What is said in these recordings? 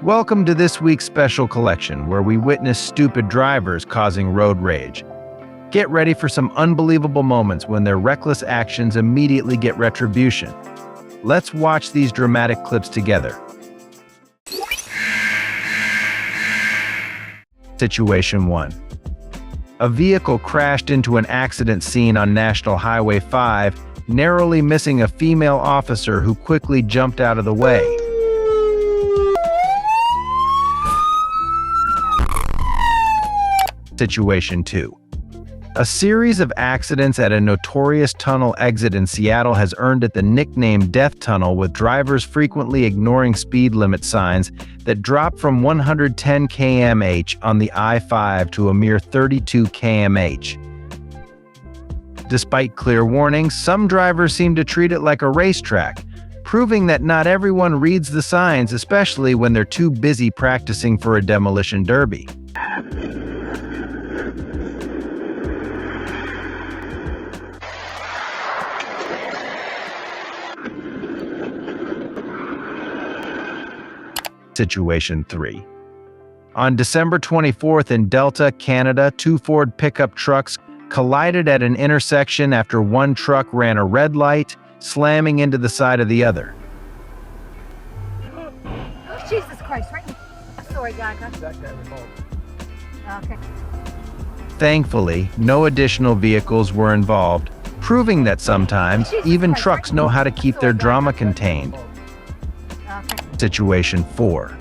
Welcome to this week's special collection, where we witness stupid drivers causing road rage. Get ready for some unbelievable moments when their reckless actions immediately get retribution. Let's watch these dramatic clips together. Situation 1. A vehicle crashed into an accident scene on National Highway 5, narrowly missing a female officer who quickly jumped out of the way. Situation 2. A series of accidents at a notorious tunnel exit in Seattle has earned it the nickname Death Tunnel, with drivers frequently ignoring speed limit signs that drop from 110 km/h on the I-5 to a mere 32 km/h. Despite clear warnings, some drivers seem to treat it like a racetrack, proving that not everyone reads the signs, especially when they're too busy practicing for a demolition derby. Situation 3. On December 24th in Delta, Canada, two Ford pickup trucks collided at an intersection after one truck ran a red light, slamming into the side of the other. Oh, Jesus Christ, right? Sorry, Gaga. Okay. Thankfully, no additional vehicles were involved, proving that sometimes even trucks know how to keep their drama contained. Situation 4.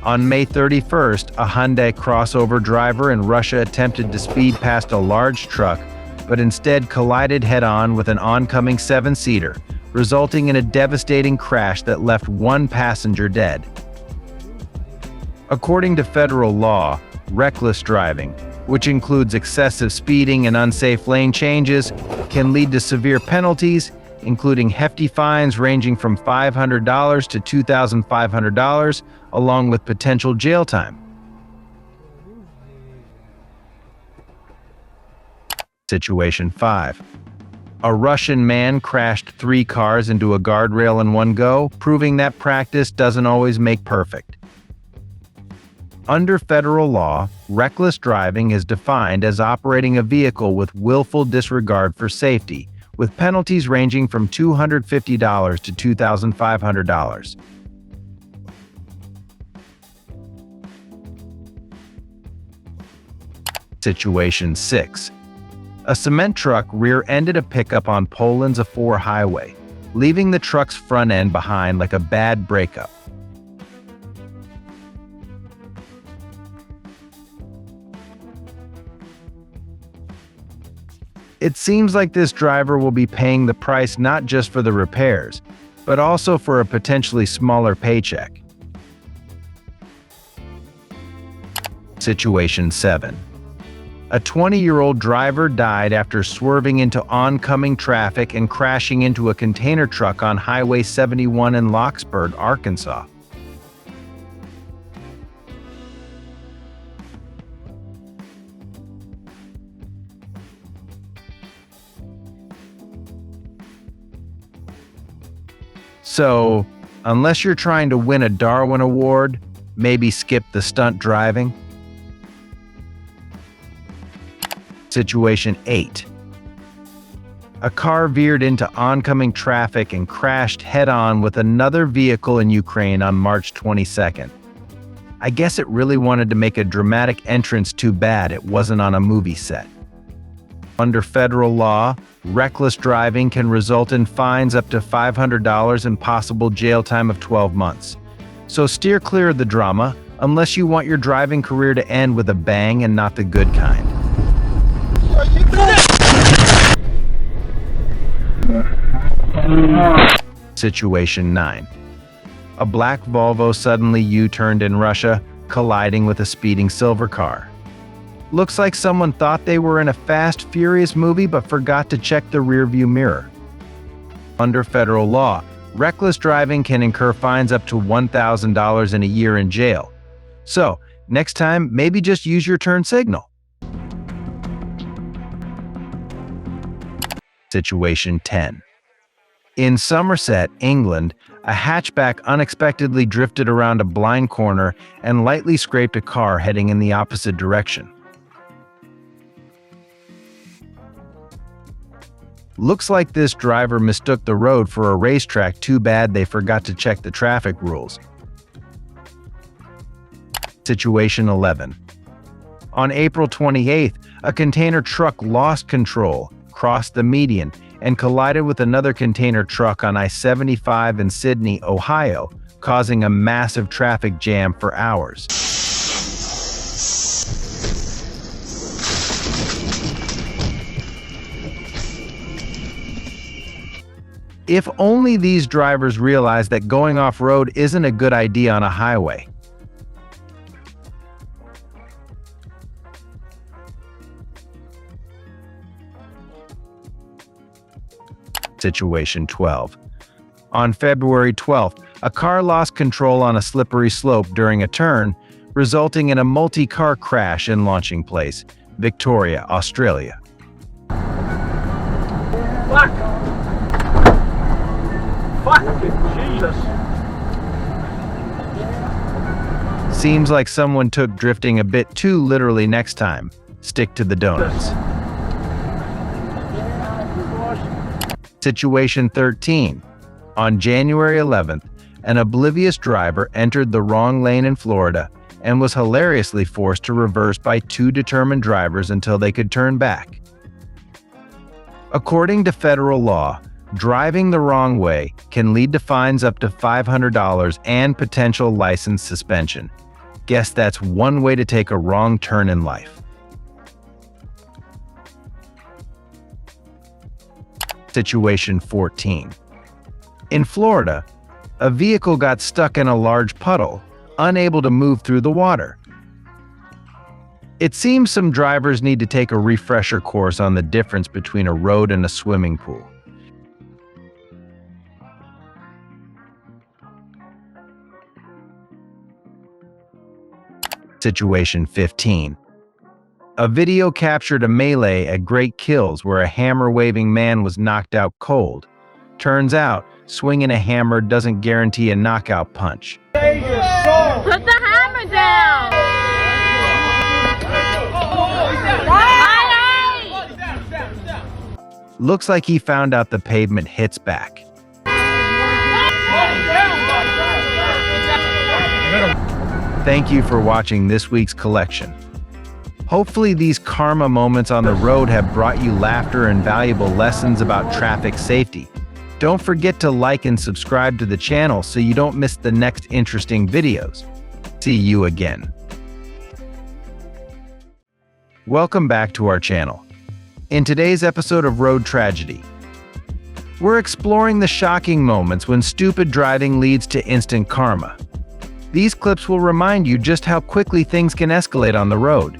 On May 31st, a Hyundai crossover driver in Russia attempted to speed past a large truck, but instead collided head-on with an oncoming 7-seater, resulting in a devastating crash that left one passenger dead. According to federal law, reckless driving, which includes excessive speeding and unsafe lane changes, can lead to severe penalties, including hefty fines ranging from $500 to $2,500, along with potential jail time. Situation 5. A Russian man crashed 3 cars into a guardrail in one go, proving that practice doesn't always make perfect. Under federal law, reckless driving is defined as operating a vehicle with willful disregard for safety, with penalties ranging from $250 to $2,500. Situation 6. A cement truck rear-ended a pickup on Poland's A4 highway, leaving the truck's front end behind like a bad breakup. It seems like this driver will be paying the price not just for the repairs, but also for a potentially smaller paycheck. Situation 7. A 20-year-old driver died after swerving into oncoming traffic and crashing into a container truck on Highway 71 in Locksburg, Arkansas. So, unless you're trying to win a Darwin Award, maybe skip the stunt driving. Situation 8. A car veered into oncoming traffic and crashed head-on with another vehicle in Ukraine on March 22nd. I guess it really wanted to make a dramatic entrance. Too bad it wasn't on a movie set. Under federal law, reckless driving can result in fines up to $500 and possible jail time of 12 months. So steer clear of the drama, unless you want your driving career to end with a bang and not the good kind. Situation 9. A black Volvo suddenly U-turned in Russia, colliding with a speeding silver car. Looks like someone thought they were in a Fast Furious movie but forgot to check the rearview mirror. Under federal law, reckless driving can incur fines up to $1,000 and a year in jail. So, next time, maybe just use your turn signal. Situation 10. In Somerset, England, a hatchback unexpectedly drifted around a blind corner and lightly scraped a car heading in the opposite direction. Looks like this driver mistook the road for a racetrack. Too bad they forgot to check the traffic rules. Situation 11. On April 28th, a container truck lost control, crossed the median, and collided with another container truck on I-75 in Sydney, Ohio, causing a massive traffic jam for hours. If only these drivers realized that going off-road isn't a good idea on a highway. Situation 12. On February 12th, a car lost control on a slippery slope during a turn, resulting in a multi-car crash in Launching Place, Victoria, Australia. Fuck! Fucking Jesus! Seems like someone took drifting a bit too literally next time. Stick to the donuts. Situation 13. On January 11th, an oblivious driver entered the wrong lane in Florida and was hilariously forced to reverse by two determined drivers until they could turn back. According to federal law, driving the wrong way can lead to fines up to $500 and potential license suspension. Guess that's one way to take a wrong turn in life. Situation 14. In Florida, a vehicle got stuck in a large puddle, unable to move through the water. It seems some drivers need to take a refresher course on the difference between a road and a swimming pool. Situation 15. A video captured a melee at Great Kills where a hammer-waving man was knocked out cold. Turns out, swinging a hammer doesn't guarantee a knockout punch. Put the hammer down! Looks like he found out the pavement hits back. Thank you for watching this week's collection. Hopefully these karma moments on the road have brought you laughter and valuable lessons about traffic safety. Don't forget to like and subscribe to the channel so you don't miss the next interesting videos. See you again. Welcome back to our channel. In today's episode of Road Tragedy, we're exploring the shocking moments when stupid driving leads to instant karma. These clips will remind you just how quickly things can escalate on the road.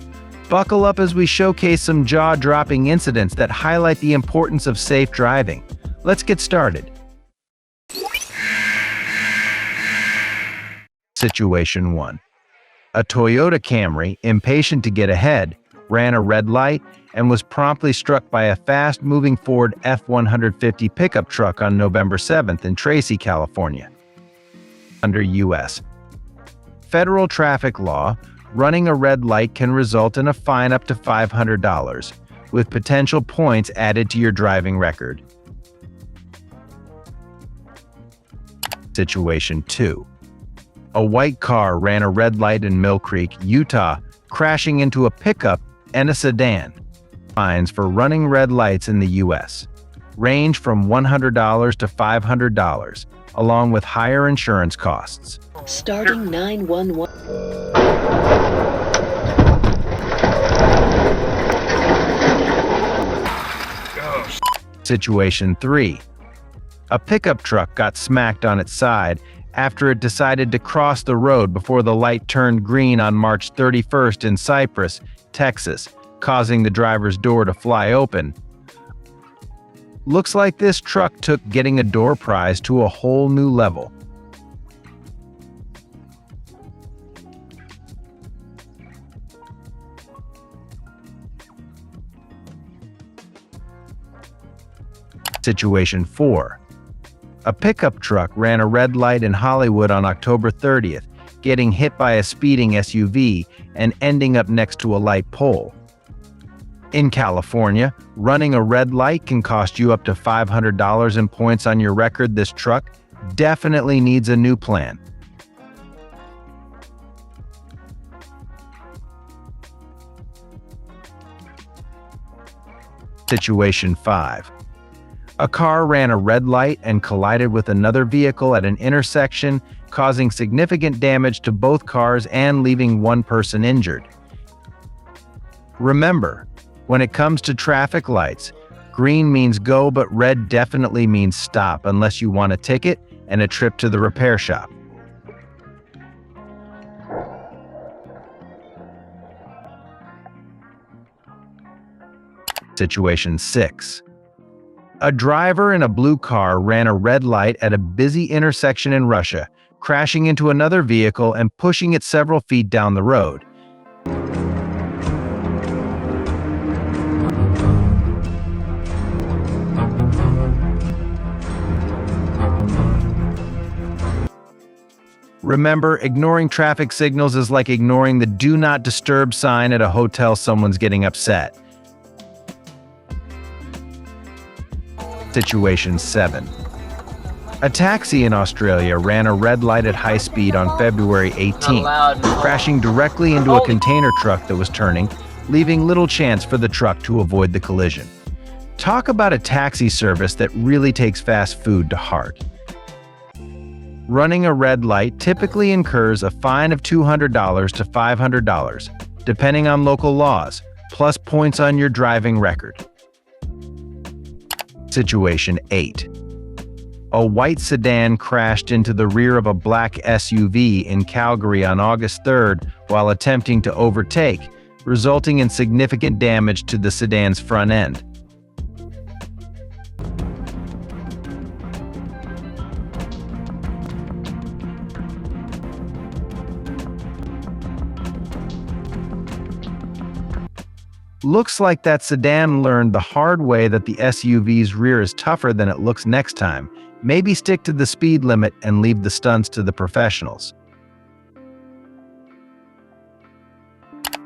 Buckle up as we showcase some jaw-dropping incidents that highlight the importance of safe driving. Let's get started. Situation 1. A Toyota Camry, impatient to get ahead, ran a red light and was promptly struck by a fast-moving Ford F-150 pickup truck on November 7th in Tracy, California. Under U.S. federal traffic law, running a red light can result in a fine up to $500, with potential points added to your driving record. Situation 2. A white car ran a red light in Mill Creek, Utah, crashing into a pickup and a sedan. Fines for running red lights in the U.S. range from $100 to $500, along with higher insurance costs. Starting 911. Situation 3. A pickup truck got smacked on its side after it decided to cross the road before the light turned green on March 31st in Cypress, Texas, causing the driver's door to fly open. Looks like this truck took getting a door prize to a whole new level. Situation 4. A pickup truck ran a red light in Hollywood on October 30th, getting hit by a speeding SUV and ending up next to a light pole. In California, running a red light can cost you up to $500 in points on your record. This truck definitely needs a new plan. Situation 5. A car ran a red light and collided with another vehicle at an intersection, causing significant damage to both cars and leaving one person injured. Remember, when it comes to traffic lights, green means go, but red definitely means stop unless you want a ticket and a trip to the repair shop. Situation 6. A driver in a blue car ran a red light at a busy intersection in Russia, crashing into another vehicle and pushing it several feet down the road. Remember, ignoring traffic signals is like ignoring the "Do Not Disturb" sign at a hotel someone's getting upset. Situation 7. A taxi in Australia ran a red light at high speed on February 18th, crashing directly into a container truck that was turning, leaving little chance for the truck to avoid the collision. Talk about a taxi service that really takes fast food to heart. Running a red light typically incurs a fine of $200 to $500, depending on local laws, plus points on your driving record. Situation 8. A white sedan crashed into the rear of a black SUV in Calgary on August 3rd while attempting to overtake, resulting in significant damage to the sedan's front end. Looks like that sedan learned the hard way that the SUV's rear is tougher than it looks next time. Maybe stick to the speed limit and leave the stunts to the professionals.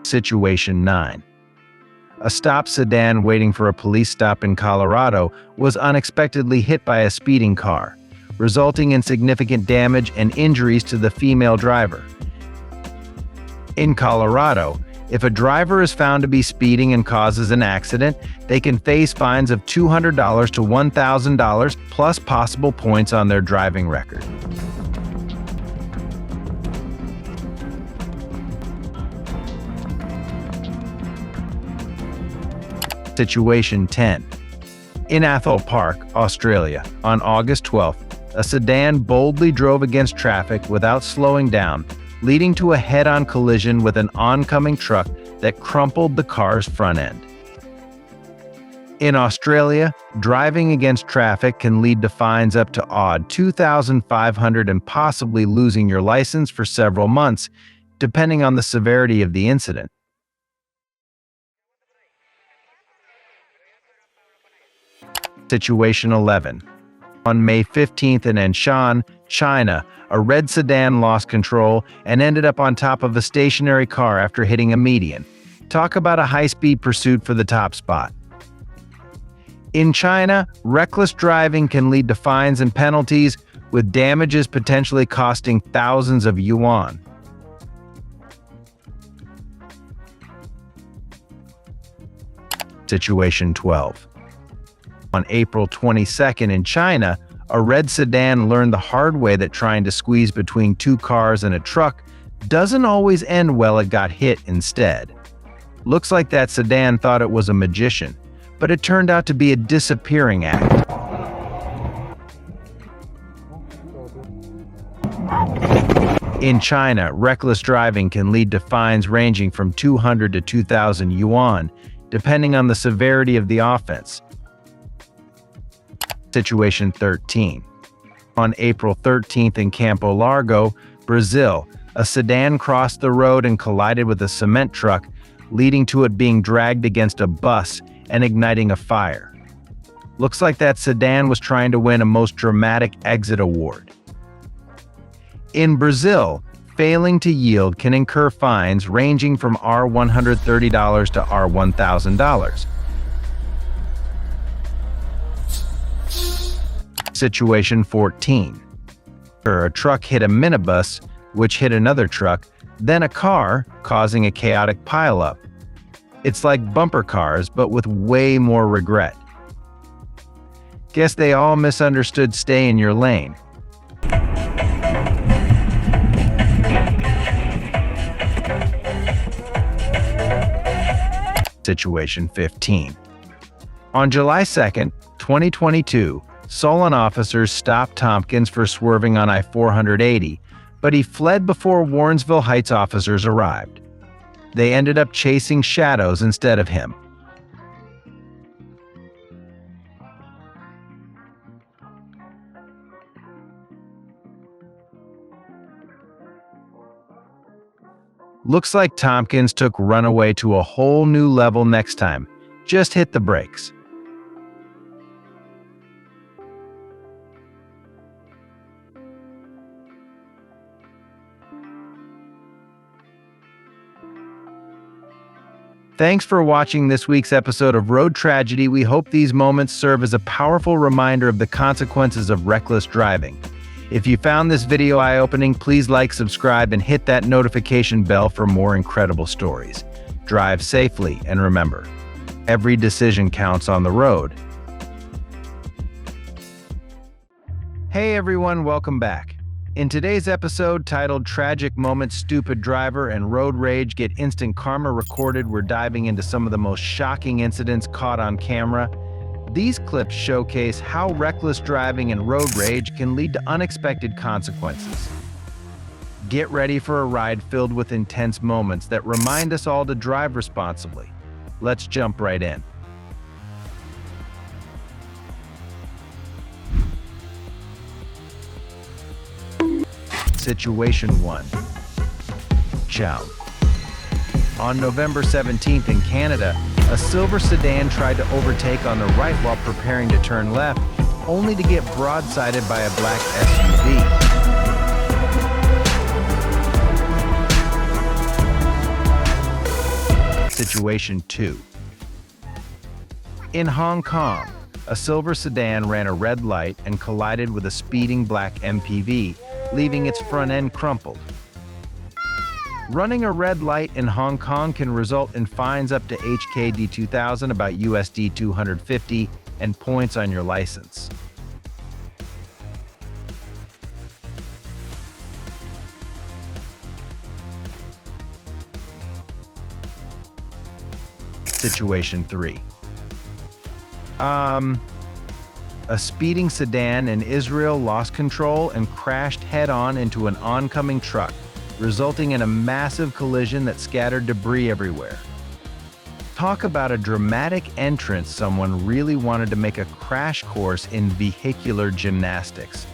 Situation 9. A stopped sedan waiting for a police stop in Colorado was unexpectedly hit by a speeding car, resulting in significant damage and injuries to the female driver. In Colorado, if a driver is found to be speeding and causes an accident, they can face fines of $200 to $1,000 plus possible points on their driving record. Situation 10. In Athol Park, Australia, on August 12th, a sedan boldly drove against traffic without slowing down, leading to a head-on collision with an oncoming truck that crumpled the car's front end. In Australia, driving against traffic can lead to fines up to odd $2,500 and possibly losing your license for several months, depending on the severity of the incident. Situation 11. On May 15th in Anshan, China, a red sedan lost control and ended up on top of a stationary car after hitting a median. Talk about a high-speed pursuit for the top spot. In China, reckless driving can lead to fines and penalties, with damages potentially costing thousands of yuan. Situation 12. On April 22nd in China, a red sedan learned the hard way that trying to squeeze between two cars and a truck doesn't always end well. It got hit instead. Looks like that sedan thought it was a magician, but it turned out to be a disappearing act. In China, reckless driving can lead to fines ranging from 200 to 2,000 yuan, depending on the severity of the offense. Situation 13. On April 13th in Campo Largo, Brazil, a sedan crossed the road and collided with a cement truck, leading to it being dragged against a bus and igniting a fire. Looks like that sedan was trying to win a most dramatic exit award. In Brazil, failing to yield can incur fines ranging from $130 to $1,000. Situation 14. A truck hit a minibus, which hit another truck, then a car, causing a chaotic pileup. It's like bumper cars, but with way more regret. Guess they all misunderstood stay in your lane. Situation 15. On July 2nd, 2022, Solon officers stopped Tompkins for swerving on I-480, but he fled before Warrensville Heights officers arrived. They ended up chasing shadows instead of him. Looks like Tompkins took runaway to a whole new level next time. Just hit the brakes. Thanks for watching this week's episode of Road Tragedy. We hope these moments serve as a powerful reminder of the consequences of reckless driving. If you found this video eye-opening, please like, subscribe, and hit that notification bell for more incredible stories. Drive safely, and remember, every decision counts on the road. Hey everyone, welcome back. In today's episode, titled Tragic Moment, Stupid Driver and Road Rage Get Instant Karma Recorded, we're diving into some of the most shocking incidents caught on camera. These clips showcase how reckless driving and road rage can lead to unexpected consequences. Get ready for a ride filled with intense moments that remind us all to drive responsibly. Let's jump right in. Situation 1. 𝐼𝐿. On November 17th in Canada, a silver sedan tried to overtake on the right while preparing to turn left, only to get broadsided by a black SUV. Situation 2. In Hong Kong, a silver sedan ran a red light and collided with a speeding black MPV, leaving its front end crumpled. Running a red light in Hong Kong can result in fines up to HKD 2,000, about USD 250, and points on your license. Situation 3. A speeding sedan in Israel lost control and crashed head-on into an oncoming truck, resulting in a massive collision that scattered debris everywhere. Talk about a dramatic entrance. Someone really wanted to make a crash course in vehicular gymnastics.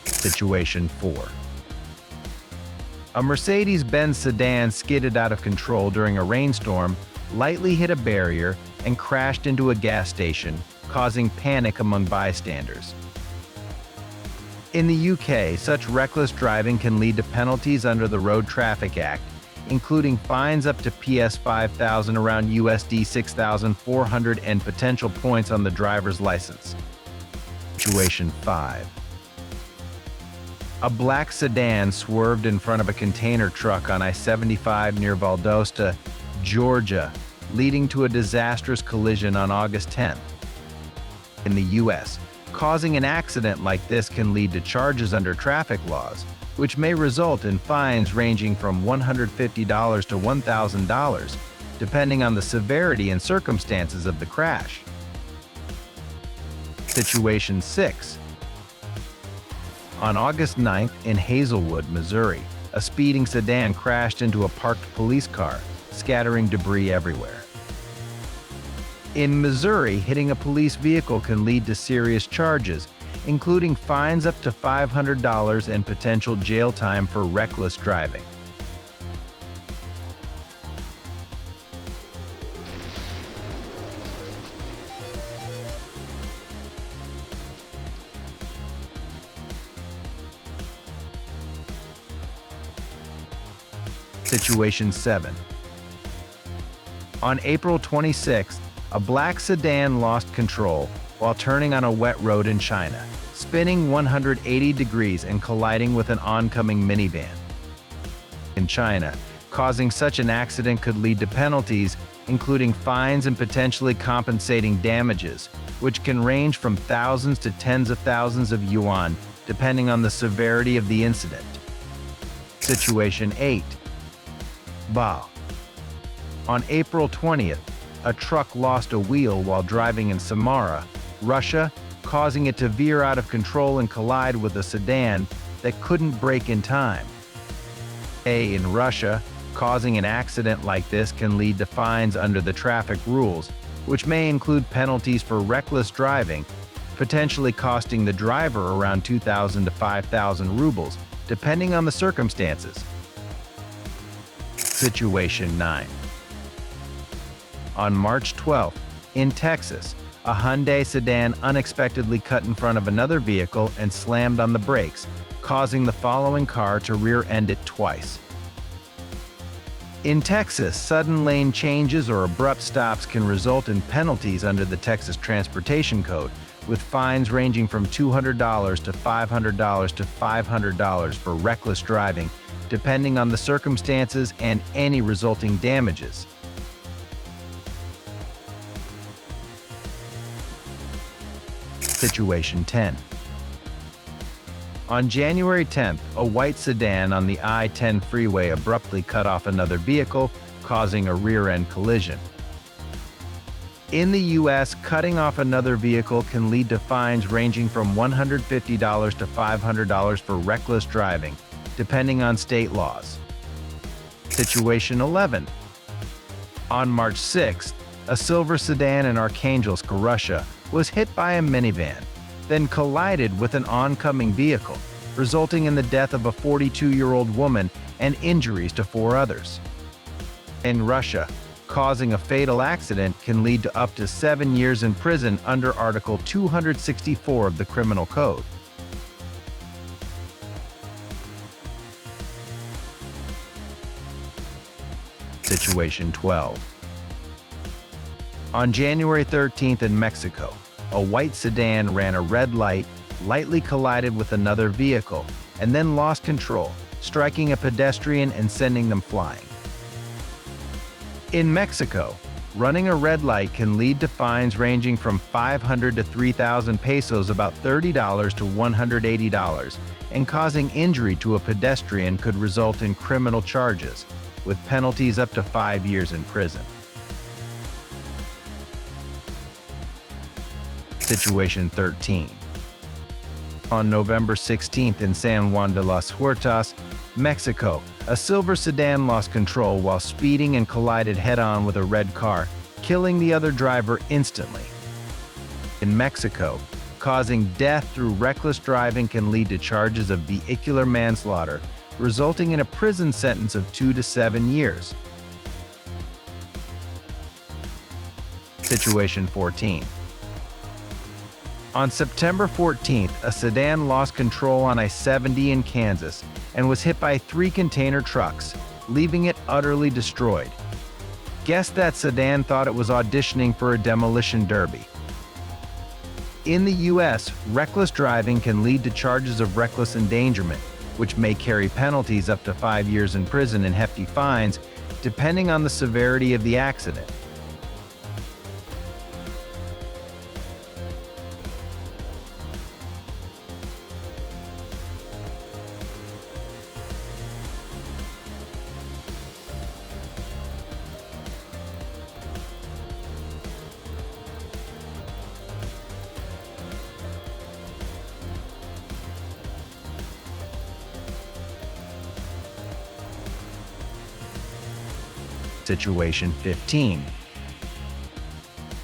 Situation 4. A Mercedes-Benz sedan skidded out of control during a rainstorm, lightly hit a barrier, and crashed into a gas station, causing panic among bystanders. In the UK, such reckless driving can lead to penalties under the Road Traffic Act, including fines up to PS 5,000, around USD 6,400, and potential points on the driver's license. Situation 5. A black sedan swerved in front of a container truck on I-75 near Valdosta, Georgia, leading to a disastrous collision on August 10th. In the U.S., causing an accident like this can lead to charges under traffic laws, which may result in fines ranging from $150 to $1,000, depending on the severity and circumstances of the crash. Situation 6. On August 9th in Hazelwood, Missouri, a speeding sedan crashed into a parked police car, scattering debris everywhere. In Missouri, hitting a police vehicle can lead to serious charges, including fines up to $500 and potential jail time for reckless driving. Situation 7. On April 26th, a black sedan lost control while turning on a wet road in China, spinning 180 degrees and colliding with an oncoming minivan. In China, causing such an accident could lead to penalties, including fines and potentially compensating damages, which can range from thousands to tens of thousands of yuan, depending on the severity of the incident. Situation 8. Bao. On April 20th, a truck lost a wheel while driving in Samara, Russia, causing it to veer out of control and collide with a sedan that couldn't brake in time. In Russia, causing an accident like this can lead to fines under the traffic rules, which may include penalties for reckless driving, potentially costing the driver around 2,000 to 5,000 rubles, depending on the circumstances. Situation 9. On March 12th, in Texas, a Hyundai sedan unexpectedly cut in front of another vehicle and slammed on the brakes, causing the following car to rear-end it twice. In Texas, sudden lane changes or abrupt stops can result in penalties under the Texas Transportation Code, with fines ranging from $200 to $500 to $500 for reckless driving, depending on the circumstances and any resulting damages. Situation 10. On January 10th, a white sedan on the I-10 freeway abruptly cut off another vehicle, causing a rear-end collision. In the U.S., cutting off another vehicle can lead to fines ranging from $150 to $500 for reckless driving, depending on state laws. Situation 11. On March 6th, a silver sedan in Arkhangelsk, Russia, was hit by a minivan, then collided with an oncoming vehicle, resulting in the death of a 42-year-old woman and injuries to 4 others. In Russia, causing a fatal accident can lead to up to 7 years in prison under Article 264 of the Criminal Code. Situation 12. On January 13th in Mexico, a white sedan ran a red light, lightly collided with another vehicle, and then lost control, striking a pedestrian and sending them flying. In Mexico, running a red light can lead to fines ranging from 500 to 3,000 pesos, about $30 to $180, and causing injury to a pedestrian could result in criminal charges, with penalties up to 5 years in prison. Situation 13. On November 16th in San Juan de las Huertas, Mexico, a silver sedan lost control while speeding and collided head-on with a red car, killing the other driver instantly. In Mexico, causing death through reckless driving can lead to charges of vehicular manslaughter, resulting in a prison sentence of 2 to 7 years. Situation 14. On September 14th, a sedan lost control on I-70 in Kansas and was hit by 3 container trucks, leaving it utterly destroyed. Guess that sedan thought it was auditioning for a demolition derby. In the U.S., reckless driving can lead to charges of reckless endangerment, which may carry penalties up to 5 years in prison and hefty fines, depending on the severity of the accident. Situation 15.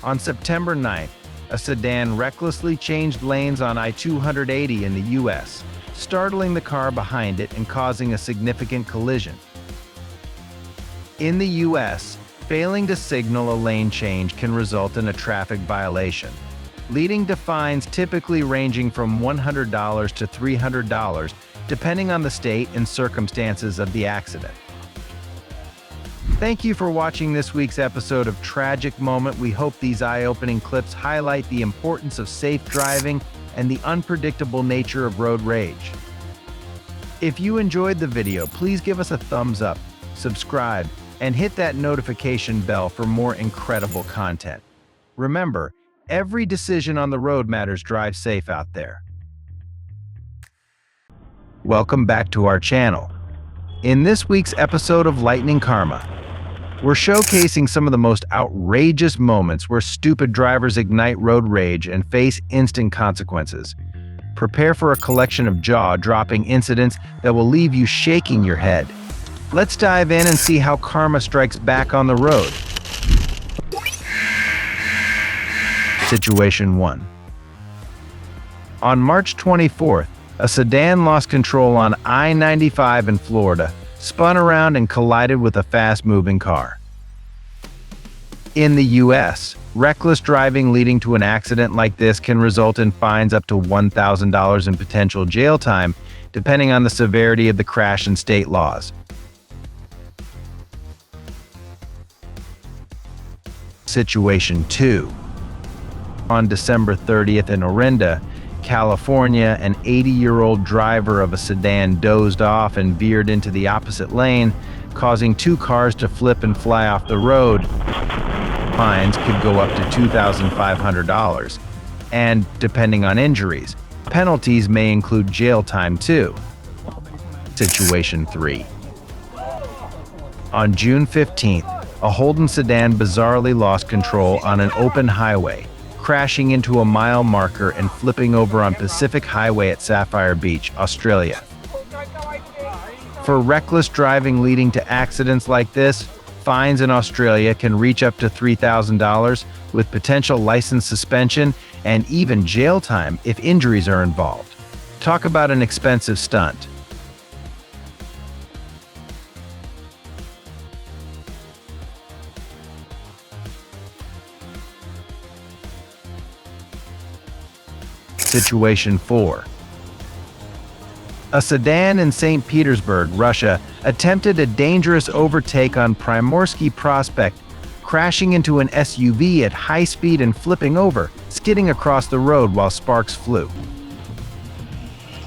On September 9th, a sedan recklessly changed lanes on I-280 in the U.S., startling the car behind it and causing a significant collision. In the U.S., failing to signal a lane change can result in a traffic violation, leading to fines typically ranging from $100 to $300, depending on the state and circumstances of the accident. Thank you for watching this week's episode of Tragic Moment. We hope these eye-opening clips highlight the importance of safe driving and the unpredictable nature of road rage. If you enjoyed the video, please give us a thumbs up, subscribe, and hit that notification bell for more incredible content. Remember, every decision on the road matters. Drive safe out there. Welcome back to our channel. In this week's episode of Lightning Karma, we're showcasing some of the most outrageous moments where stupid drivers ignite road rage and face instant consequences. Prepare for a collection of jaw-dropping incidents that will leave you shaking your head. Let's dive in and see how karma strikes back on the road. Situation 1. On March 24th, a sedan lost control on I-95 in Florida, spun around and collided with a fast-moving car. In the U.S., reckless driving leading to an accident like this can result in fines up to $1,000 in potential jail time, depending on the severity of the crash and state laws. Situation 2. On December 30th in Orinda, California, an 80-year-old driver of a sedan dozed off and veered into the opposite lane, causing two cars to flip and fly off the road. Fines could go up to $2,500, and, depending on injuries, penalties may include jail time too. Situation 3. On June 15th, a Holden sedan bizarrely lost control on an open highway, crashing into a mile marker and flipping over on Pacific Highway at Sapphire Beach, Australia. For reckless driving leading to accidents like this, fines in Australia can reach up to $3,000, with potential license suspension and even jail time if injuries are involved. Talk about an expensive stunt. Situation 4. A sedan in St. Petersburg, Russia, attempted a dangerous overtake on Primorsky Prospect, crashing into an SUV at high speed and flipping over, skidding across the road while sparks flew.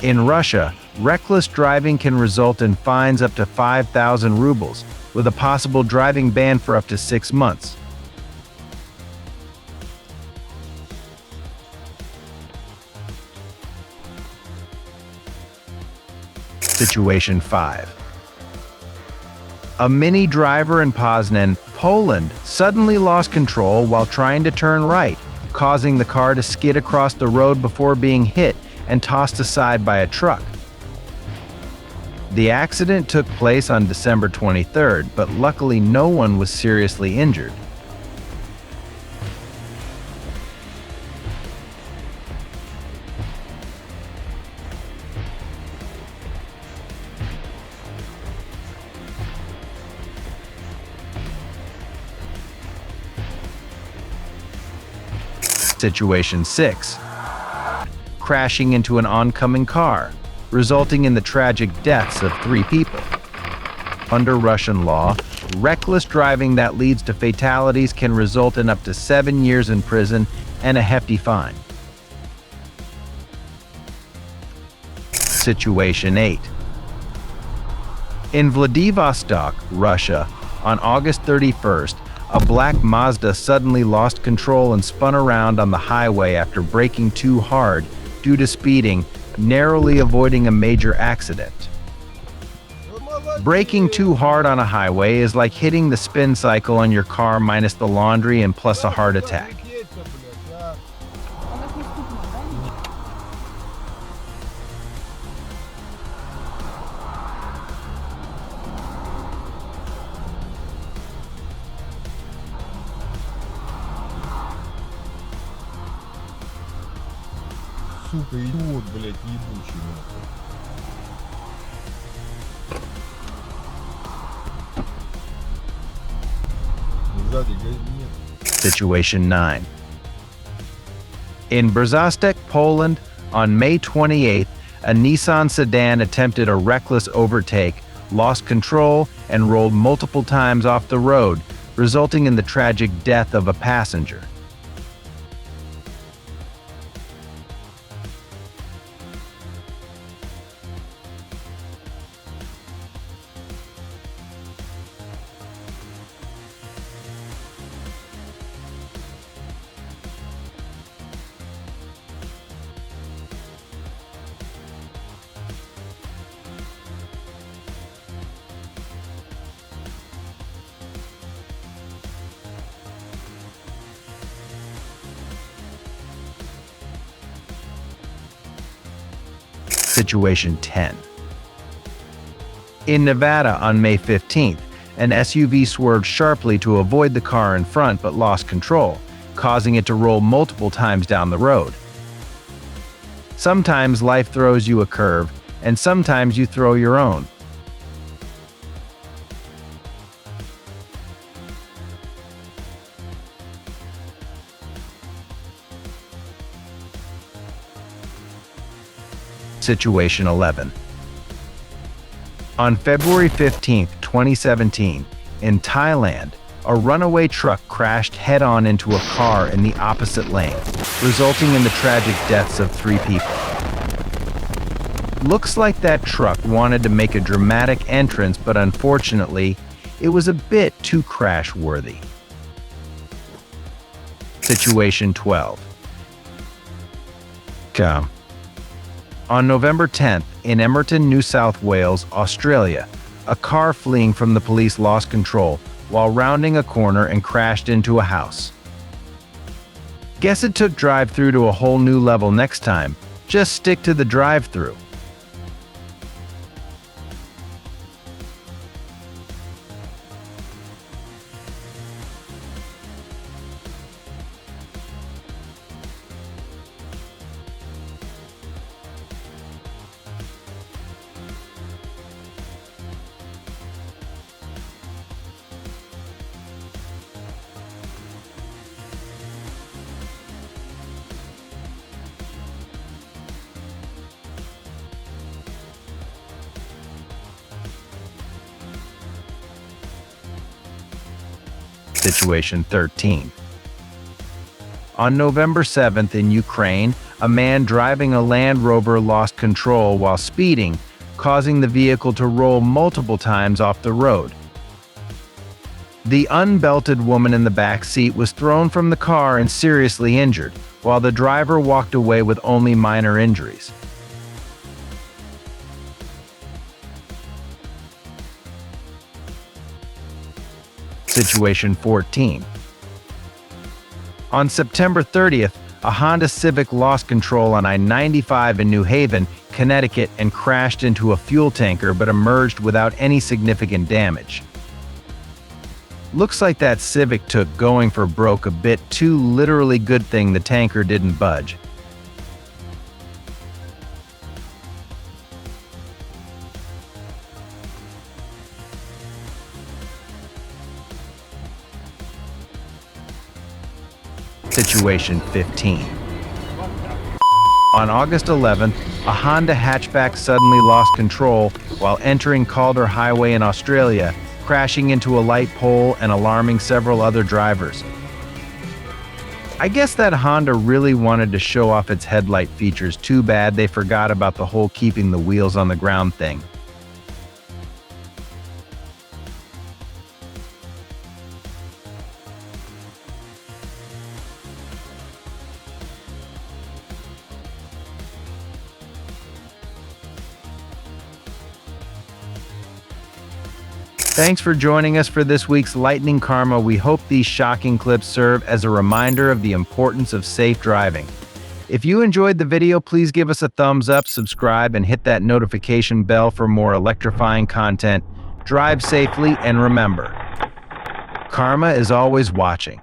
In Russia, reckless driving can result in fines up to 5,000 rubles, with a possible driving ban for up to 6 months. Situation 5. A Mini driver in Poznan, Poland, suddenly lost control while trying to turn right, causing the car to skid across the road before being hit and tossed aside by a truck. The accident took place on December 23rd, but luckily no one was seriously injured. Situation 6. Crashing into an oncoming car, resulting in the tragic deaths of 3 people. Under Russian law, reckless driving that leads to fatalities can result in up to 7 years in prison and a hefty fine. Situation 8. In Vladivostok, Russia, on August 31st, a black Mazda suddenly lost control and spun around on the highway after braking too hard due to speeding, narrowly avoiding a major accident. Braking too hard on a highway is like hitting the spin cycle on your car minus the laundry and plus a heart attack. Сука, идиот, блядь, ебучий, нахуй. Сзади нет. Situation 9. In Brzostek, Poland, on May 28th, a Nissan sedan attempted a reckless overtake, lost control, and rolled multiple times off the road, resulting in the tragic death of a passenger. Situation 10. In Nevada on May 15th, an SUV swerved sharply to avoid the car in front but lost control, causing it to roll multiple times down the road. Sometimes life throws you a curve, and sometimes you throw your own. Situation 11. On February 15, 2017, in Thailand, a runaway truck crashed head-on into a car in the opposite lane, resulting in the tragic deaths of 3 people. Looks like that truck wanted to make a dramatic entrance, but unfortunately, it was a bit too crash-worthy. Situation 12. On November 10th, in Emerton, New South Wales, Australia, a car fleeing from the police lost control while rounding a corner and crashed into a house. Guess it took drive-through to a whole new level next time. Just stick to the drive-through. Situation 13. On November 7th in Ukraine, a man driving a Land Rover lost control while speeding, causing the vehicle to roll multiple times off the road. The unbelted woman in the back seat was thrown from the car and seriously injured, while the driver walked away with only minor injuries. Situation 14. On September 30th, a Honda Civic lost control on I-95 in New Haven, Connecticut, and crashed into a fuel tanker but emerged without any significant damage. Looks like that Civic took going for broke a bit too literally. Good thing the tanker didn't budge. Situation 15. On August 11th, a Honda hatchback suddenly lost control while entering Calder Highway in Australia, crashing into a light pole and alarming several other drivers. I guess that Honda really wanted to show off its headlight features. Too bad they forgot about the whole keeping the wheels on the ground thing. Thanks for joining us for this week's Lightning Karma. We hope these shocking clips serve as a reminder of the importance of safe driving. If you enjoyed the video, please give us a thumbs up, subscribe, and hit that notification bell for more electrifying content. Drive safely, and remember, karma is always watching.